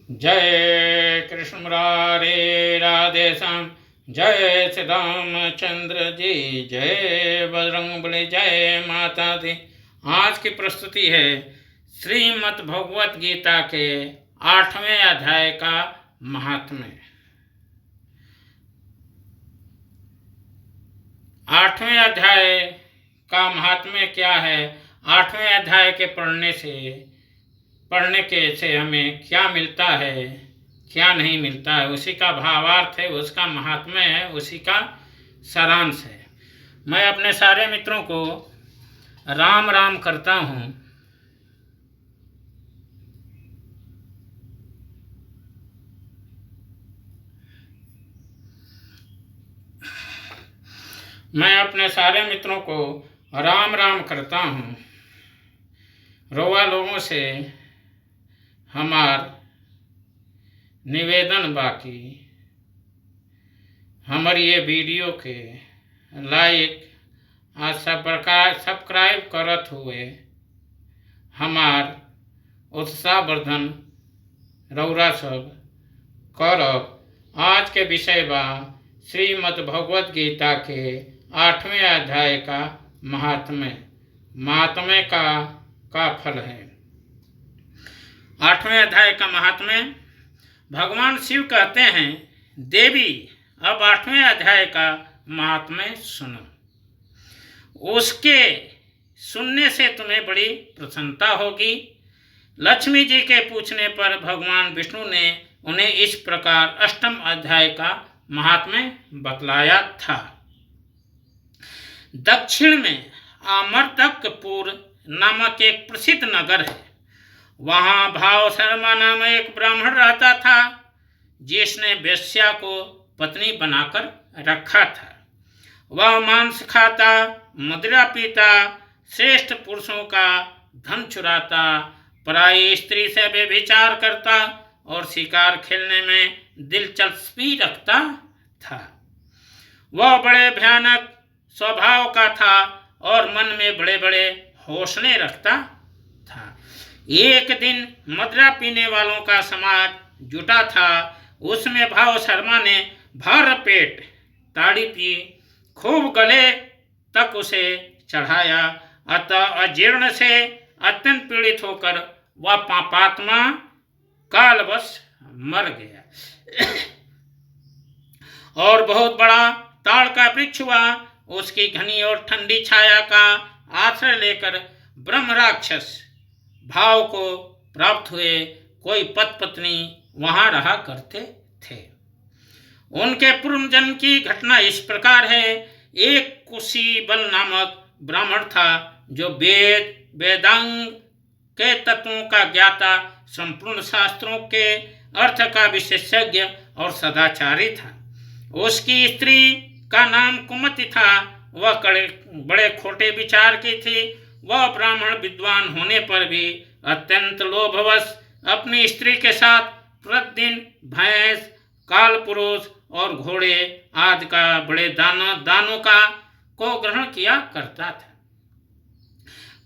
जय कृष्ण मुरारे राधे श्याम। जय श्री रामचंद्र जी। जय बजरंगबली। जय माता दी। आज की प्रस्तुति है श्रीमद् भगवत गीता के 8वें अध्याय का महात्म्य। 8वें अध्याय का महात्म्य क्या है? 8वें अध्याय के पढ़ने से हमें क्या मिलता है, क्या नहीं मिलता है, उसी का भावार्थ है, उसका महात्म्य है, उसी का सारांश है। मैं अपने सारे मित्रों को राम राम करता हूँ। मैं अपने सारे मित्रों को राम राम करता हूँ। रोवा लोगों से हमार निवेदन बाकी हमारी ये वीडियो के लाइक आज सब्सक्राइब करत हुए हमार उत्साहवर्धन रौरा सब करब। आज के विषय बा श्रीमद् भगवत गीता के 8वें अध्याय का महात्म्य का फल है। 8वें अध्याय का महात्म्य। भगवान शिव कहते हैं, देवी अब 8वें अध्याय का महात्म्य सुनो। उसके सुनने से तुम्हें बड़ी प्रसन्नता होगी। लक्ष्मी जी के पूछने पर भगवान विष्णु ने उन्हें इस प्रकार 8वें अध्याय का महात्म्य बतलाया था। दक्षिण में अमरतकपुर नामक एक प्रसिद्ध नगर है। वहाँ भाव शर्मा नाम एक ब्राह्मण रहता था, जिसने वेश्या को पत्नी बनाकर रखा था। वह मांस खाता, मदिरा पीता, श्रेष्ठ पुरुषों का धन चुराता, पराई स्त्री से व्यभिचार करता और शिकार खेलने में दिलचस्पी रखता था। वह बड़े भयानक स्वभाव का था और मन में बड़े बड़े हौसले रखता था। एक दिन मदिरा पीने वालों का समाज जुटा था। उसमें भाव शर्मा ने भर पेट ताड़ी पी, खूब गले तक उसे चढ़ाया। अतः अजीर्ण से अत्यंत पीड़ित होकर वह पापात्मा कालवश मर गया। और बहुत बड़ा ताड़ का वृक्ष हुआ। उसकी घनी और ठंडी छाया का आश्रय लेकर ब्रह्म राक्षस भाव को प्राप्त हुए कोई पति पत्नी वहां रहा करते थे। उनके पूर्व जन्म की घटना इस प्रकार है। एक कुशीबल नामक ब्राह्मण था, जो वेदांग के तत्वों का ज्ञाता, संपूर्ण शास्त्रों के अर्थ का विशेषज्ञ और सदाचारी था। उसकी स्त्री का नाम कुमति था। वह बड़े खोटे विचार की थी। वह ब्राह्मण विद्वान होने पर भी अत्यंत लोभवश अपनी स्त्री के साथ प्रतिदिन भैंस, कालपुरुष और घोड़े आदि का बड़े दानों को ग्रहण किया करता था।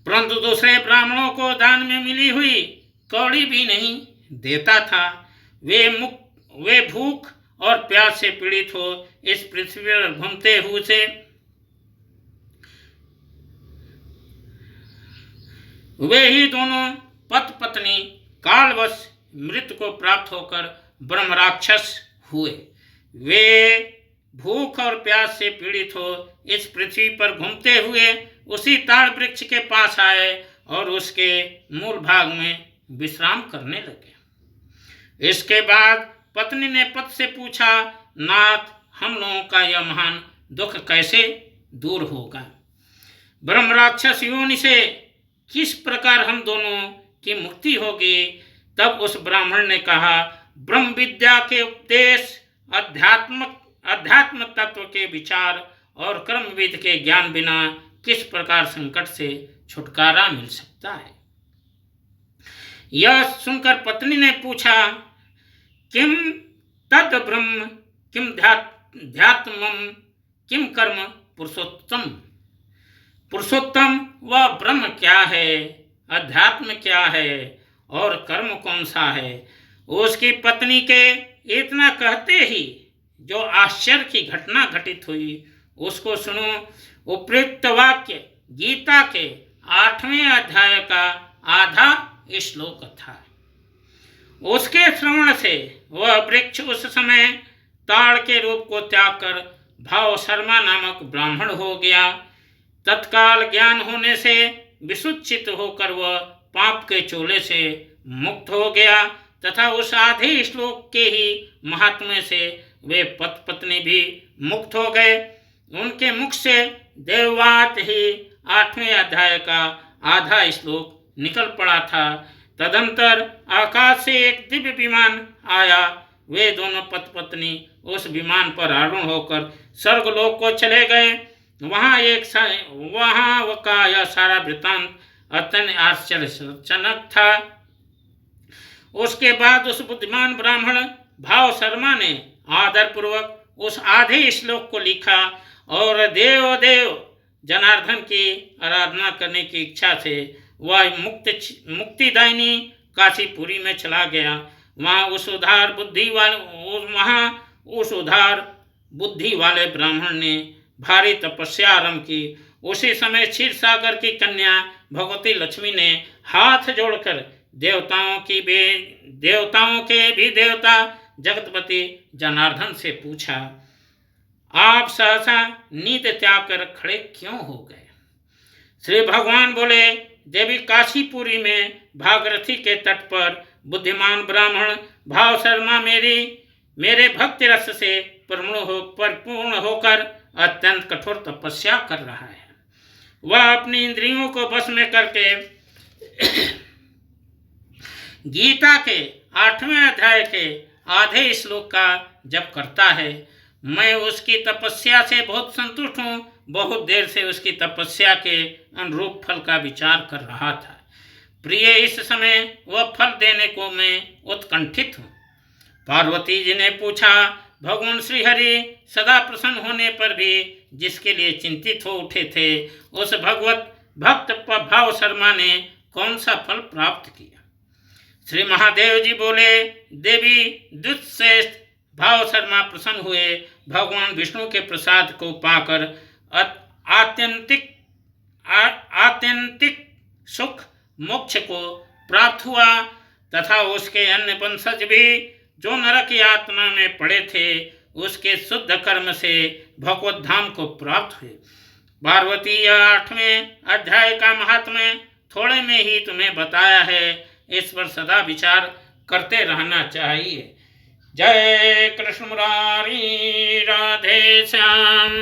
परंतु दूसरे ब्राह्मणों को दान में मिली हुई कौड़ी भी नहीं देता था। वे भूख और प्यास से पीड़ित हो इस पृथ्वी पर घूमते हुए वे ही दोनों पति पत्नी कालवश मृत्यु को प्राप्त होकर ब्रह्म राक्षस हुए। वे भूख और प्यास से पीड़ित हो इस पृथ्वी पर घूमते हुए उसी ताड़ वृक्ष के पास आए और उसके मूल भाग में विश्राम करने लगे। इसके बाद पत्नी ने पति से पूछा, नाथ, हम लोगों का यह महान दुख कैसे दूर होगा? ब्रह्म राक्षस योनि से किस प्रकार हम दोनों की मुक्ति होगी? तब उस ब्राह्मण ने कहा, ब्रह्म विद्या के उपदेश, अध्यात्म तत्व के विचार और कर्म विधि के ज्ञान बिना किस प्रकार संकट से छुटकारा मिल सकता है? यह सुनकर पत्नी ने पूछा, किम तद ब्रह्म, किम ध्यात्मम, किम कर्म पुरुषोत्तम? पुरुषोत्तम वह ब्रह्म क्या है, अध्यात्म क्या है और कर्म कौन सा है? उसकी पत्नी के इतना कहते ही जो आश्चर्य की घटना घटित हुई उसको सुनो। उपयुक्त वाक्य गीता के 8वें अध्याय का आधा श्लोक था। उसके श्रवण से वह वृक्ष उस समय ताड़ के रूप को त्याग कर भाव शर्मा नामक ब्राह्मण हो गया। तत्काल ज्ञान होने से विसुचित होकर वह पाप के चोले से मुक्त हो गया तथा उस आधे श्लोक के ही महात्म्य से वे पति पत्नी भी मुक्त हो गए। उनके मुख से देववात ही 8वें अध्याय का आधा श्लोक निकल पड़ा था। तदंतर आकाश से एक दिव्य विमान आया। वे दोनों पति पत्नी उस विमान पर आरूढ़ होकर स्वर्गलोक को चले गए। वहाँ का यह सारा वृत्तांत अत्यंत आश्चर्यजनक था। उसके बाद उस बुद्धिमान ब्राह्मण भाव शर्मा ने आदरपूर्वक उस आधे श्लोक को लिखा और देव जनार्दन की आराधना करने की इच्छा से वह मुक्तिदायिनी काशीपुरी में चला गया। वहाँ उस उदार बुद्धि वाले ब्राह्मण ने भारी तपस्या आरंभ की। उसी समय क्षीर सागर की कन्या भगवती लक्ष्मी ने हाथ जोड़कर देवताओं के भी देवता जगतपति जनार्दन से पूछा, आप सहसा नींद त्याग कर खड़े क्यों हो गए? श्री भगवान बोले, देवी काशीपुरी में भागीरथी के तट पर बुद्धिमान ब्राह्मण भाव शर्मा मेरे भक्ति रस से परिपूर्ण होकर अत्यंत कठोर तपस्या कर रहा है। वह अपनी इंद्रियों को बस में करके गीता के 8वें अध्याय के आधे श्लोक का जप करता है। मैं उसकी तपस्या से बहुत संतुष्ट हूँ। बहुत देर से उसकी तपस्या के अनुरूप फल का विचार कर रहा था। प्रिय, इस समय वह फल देने को मैं उत्कंठित हूँ। पार्वती जी ने पूछा, भगवान श्री हरि सदा प्रसन्न होने पर भी जिसके लिए चिंतित हो उठे थे, उस भगवत भक्त भाव शर्मा ने कौन सा फल प्राप्त किया? श्री महादेव जी बोले, देवी दुष्श्रेष्ठ भाव शर्मा प्रसन्न हुए। भगवान विष्णु के प्रसाद को पाकर आत्यंतिक सुख मोक्ष को प्राप्त हुआ तथा उसके अन्य वंशज भी जो नरक यातना में पड़े थे उसके शुद्ध कर्म से भगवत धाम को प्राप्त हुए। पार्वती, 8वें अध्याय का महात्म्य थोड़े में ही तुम्हें बताया है, इस पर सदा विचार करते रहना चाहिए। जय कृष्ण मुरारी, राधे श्याम।